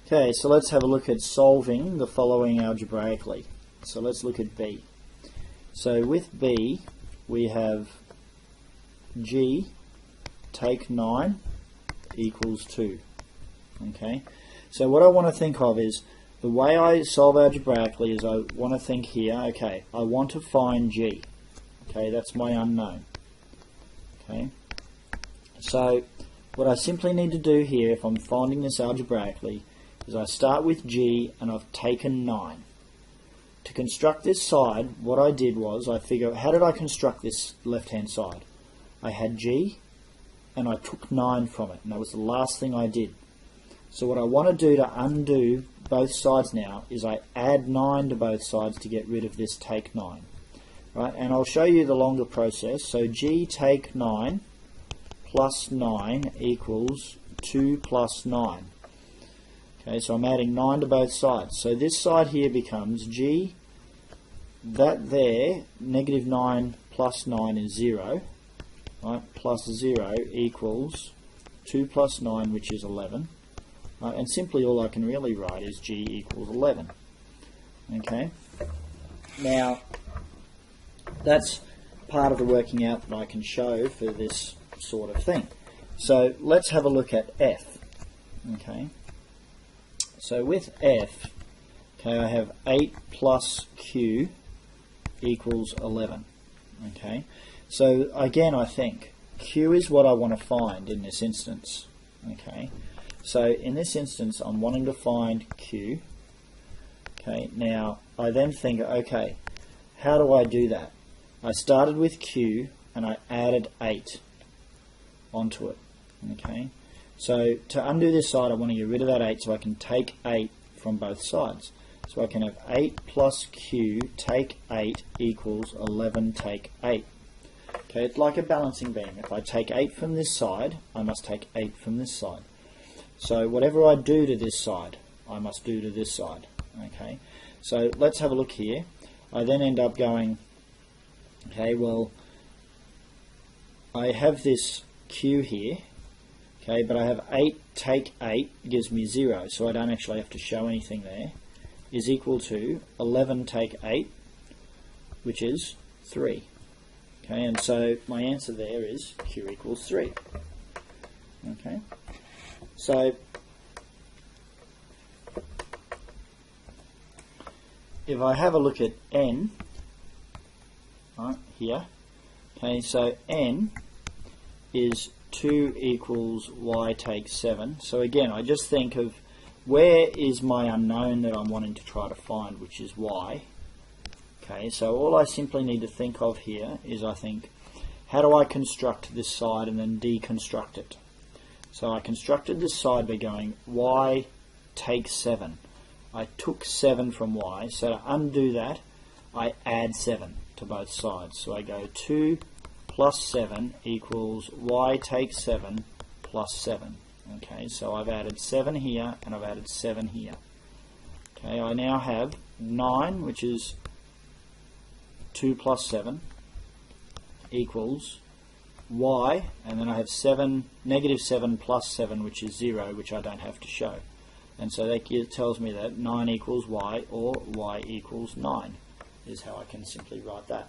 Okay, so let's have a look at solving the following algebraically. So let's look at B. So with B, we have G take 9 equals 2. Okay, so what I want to think of is, the way I solve algebraically is I want to think here, okay, I want to find G. Okay, that's my unknown. Okay, so what I simply need to do here, if I'm finding this algebraically, is I start with G and I've taken 9. To construct this side, what I did was I figured, how did I construct this left hand side? I had G and I took 9 from it, and that was the last thing I did. So what I want to do to undo both sides now is I add 9 to both sides to get rid of this take 9. Right, and I'll show you the longer process. So G take 9 plus 9 equals 2 plus 9. Okay, so I'm adding 9 to both sides. So this side here becomes G, that there, negative 9 plus 9 is 0. Right, plus 0 equals 2 plus 9, which is 11. Right, and simply all I can really write is G equals 11. Okay, now that's part of the working out that I can show for this sort of thing. So let's have a look at F. Okay, so with F, okay, I have 8 plus Q equals 11. Okay, so again I think Q is what I want to find in this instance. Okay, so in this instance I'm wanting to find Q. Okay, now I then think, okay, how do I do that? I started with Q and I added 8 onto it. Okay, so to undo this side I want to get rid of that 8 so I can take 8 from both sides. So I can have 8 plus Q take 8 equals 11 take 8. Okay, it's like a balancing beam. If I take 8 from this side, I must take 8 from this side. So whatever I do to this side, I must do to this side. Okay, so let's have a look here. I then end up going, okay, well, I have this Q here, okay, but I have 8 take 8 gives me 0, so I don't actually have to show anything there, is equal to 11 take 8, which is 3. Okay, and so my answer there is Q equals 3. Okay, so if I have a look at N, right here, okay, so N is 2 equals Y takes 7. So again, I just think of where is my unknown that I'm wanting to try to find, which is Y. Okay, so all I simply need to think of here is, I think, how do I construct this side and then deconstruct it? So I constructed this side by going Y takes 7. I took 7 from Y, so to undo that, I add 7 to both sides. So I go 2 plus 7 equals Y takes 7 plus 7. Okay, so I've added 7 here and I've added 7 here. Okay, I now have 9, which is 2 plus 7 equals Y, and then I have 7, negative 7 plus 7, which is 0, which I don't have to show. And so that tells me that 9 equals Y, or Y equals 9, is how I can simply write that.